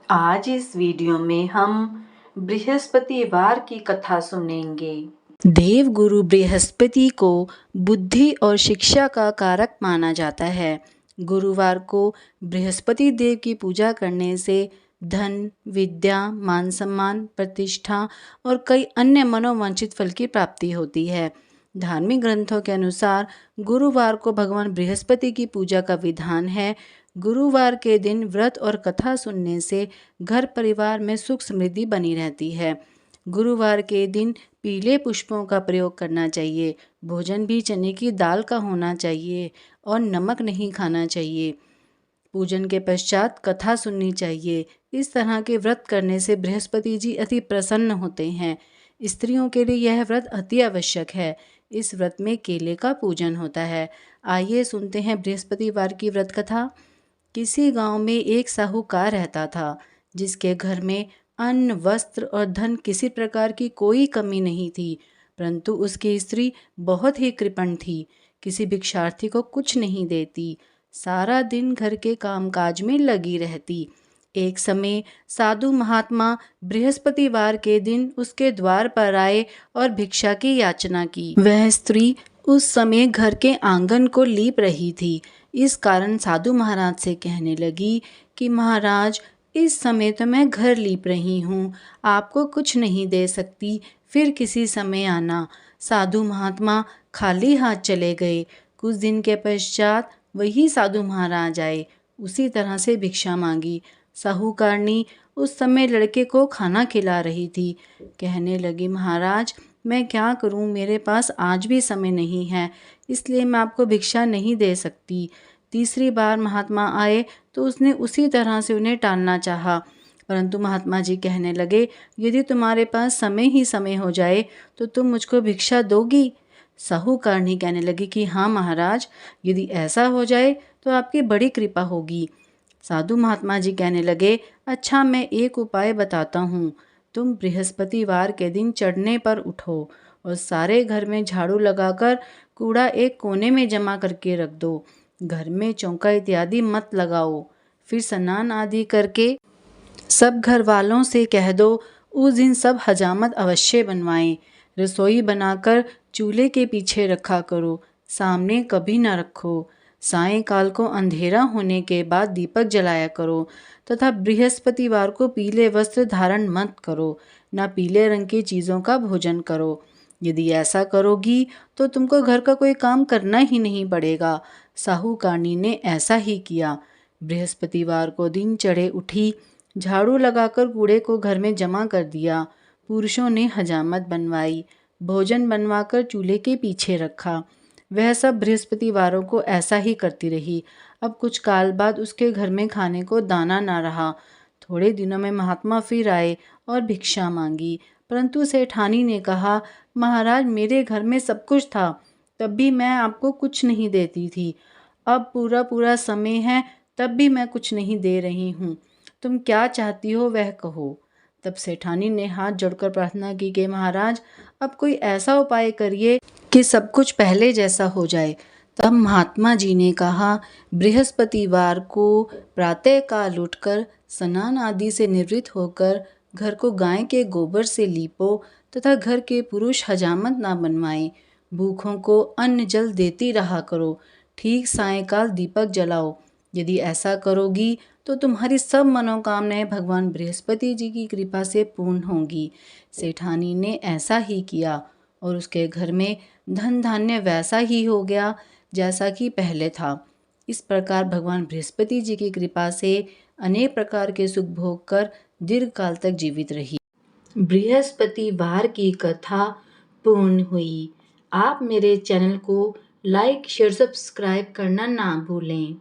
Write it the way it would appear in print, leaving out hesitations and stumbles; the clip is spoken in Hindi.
आज इस वीडियो में हम बृहस्पतिवार की कथा सुनेंगे। देवगुरु बृहस्पति को बुद्धि और शिक्षा का कारक माना जाता है। गुरुवार को बृहस्पति देव की पूजा करने से धन, विद्या, मान सम्मान, प्रतिष्ठा और कई अन्य मनोवांछित फल की प्राप्ति होती है। धार्मिक ग्रंथों के अनुसार गुरुवार को भगवान बृहस्पति की पूजा का विधान है। गुरुवार के दिन व्रत और कथा सुनने से घर परिवार में सुख समृद्धि बनी रहती है। गुरुवार के दिन पीले पुष्पों का प्रयोग करना चाहिए। भोजन भी चने की दाल का होना चाहिए और नमक नहीं खाना चाहिए। पूजन के पश्चात कथा सुननी चाहिए। इस तरह के व्रत करने से बृहस्पति जी अति प्रसन्न होते हैं। स्त्रियों के लिए यह व्रत अति आवश्यक है। इस व्रत में केले का पूजन होता है। आइए सुनते हैं बृहस्पतिवार की व्रत कथा। किसी गांव में एक साहूकार रहता था, जिसके घर में अन्न, वस्त्र और धन किसी प्रकार की कोई कमी नहीं थी, परंतु उसकी स्त्री बहुत ही कृपण थी। किसी भिक्षार्थी को कुछ नहीं देती, सारा दिन घर के कामकाज में लगी रहती। एक समय साधु महात्मा बृहस्पतिवार के दिन उसके द्वार पर आए और भिक्षा की याचना की। वह स्त्री उस समय घर के आंगन को लीप रही थी। इस कारण साधु महाराज से कहने लगी कि महाराज, इस समय तो मैं घर लीप रही हूँ, आपको कुछ नहीं दे सकती, फिर किसी समय आना। साधु महात्मा खाली हाथ चले गए। कुछ दिन के पश्चात वही साधु महाराज आए। उसी तरह से भिक्षा मांगी। साहूकारनी उस समय लड़के को खाना खिला रही थी। कहने लगी, महाराज, मैं क्या करूं, मेरे पास आज भी समय नहीं है, इसलिए मैं आपको भिक्षा नहीं दे सकती। तीसरी बार महात्मा आए तो उसने उसी तरह से उन्हें टालना चाहा, परंतु महात्मा जी कहने लगे, यदि तुम्हारे पास समय ही समय हो जाए तो तुम मुझको भिक्षा दोगी? साहूकारनी कहने लगी कि हाँ महाराज, यदि ऐसा हो जाए तो आपकी बड़ी कृपा होगी। साधु महात्मा जी कहने लगे, अच्छा, मैं एक उपाय बताता हूँ। तुम बृहस्पतिवार के दिन चढ़ने पर उठो और सारे घर में झाड़ू लगाकर कूड़ा एक कोने में जमा करके रख दो। घर में चौका इत्यादि मत लगाओ। फिर स्नान आदि करके सब घर वालों से कह दो उस दिन सब हजामत अवश्य बनवाएं। रसोई बनाकर चूल्हे के पीछे रखा करो, सामने कभी न रखो। सायंकाल को अंधेरा होने के बाद दीपक जलाया करो तथा बृहस्पतिवार को पीले वस्त्र धारण मत करो, न पीले रंग की चीज़ों का भोजन करो। यदि ऐसा करोगी तो तुमको घर का कोई काम करना ही नहीं पड़ेगा। साहूकारनी ने ऐसा ही किया। बृहस्पतिवार को दिन चढ़े उठी, झाड़ू लगाकर कूड़े को घर में जमा कर दिया। पुरुषों ने हजामत बनवाई, भोजन बनवाकर चूल्हे के पीछे रखा। वह सब बृहस्पतिवारों को ऐसा ही करती रही। अब कुछ काल बाद उसके घर में खाने को दाना ना रहा। थोड़े दिनों में महात्मा फिर आए और भिक्षा मांगी, परंतु सेठानी ने कहा, महाराज, मेरे घर में सब कुछ था, तब भी मैं आपको कुछ नहीं देती थी। अब पूरा पूरा समय है, तब भी मैं कुछ नहीं दे रही हूँ। तुम क्या चाहती हो वह कहो। तब सेठानी ने हाथ जोड़कर प्रार्थना की कि महाराज, अब कोई ऐसा उपाय करिए कि सब कुछ पहले जैसा हो जाए। तब महात्मा जी ने कहा, बृहस्पतिवार को प्रातःकाल उठकर स्नान आदि से निवृत्त होकर घर को गाय के गोबर से लीपो तथा घर के पुरुष हजामत ना बनवाएं। भूखों को अन्न जल देती रहा करो। ठीक सायंकाल दीपक जलाओ। यदि ऐसा करोगी तो तुम्हारी सब मनोकामनाएं भगवान बृहस्पति जी की कृपा से पूर्ण होंगी। सेठानी ने ऐसा ही किया और उसके घर में धन धान्य वैसा ही हो गया जैसा कि पहले था। इस प्रकार भगवान बृहस्पति जी की कृपा से अनेक प्रकार के सुख भोग कर दीर्घ काल तक जीवित रही। बृहस्पतिवार की कथा पूर्ण हुई। आप मेरे चैनल को लाइक, शेयर, सब्सक्राइब करना ना भूलें।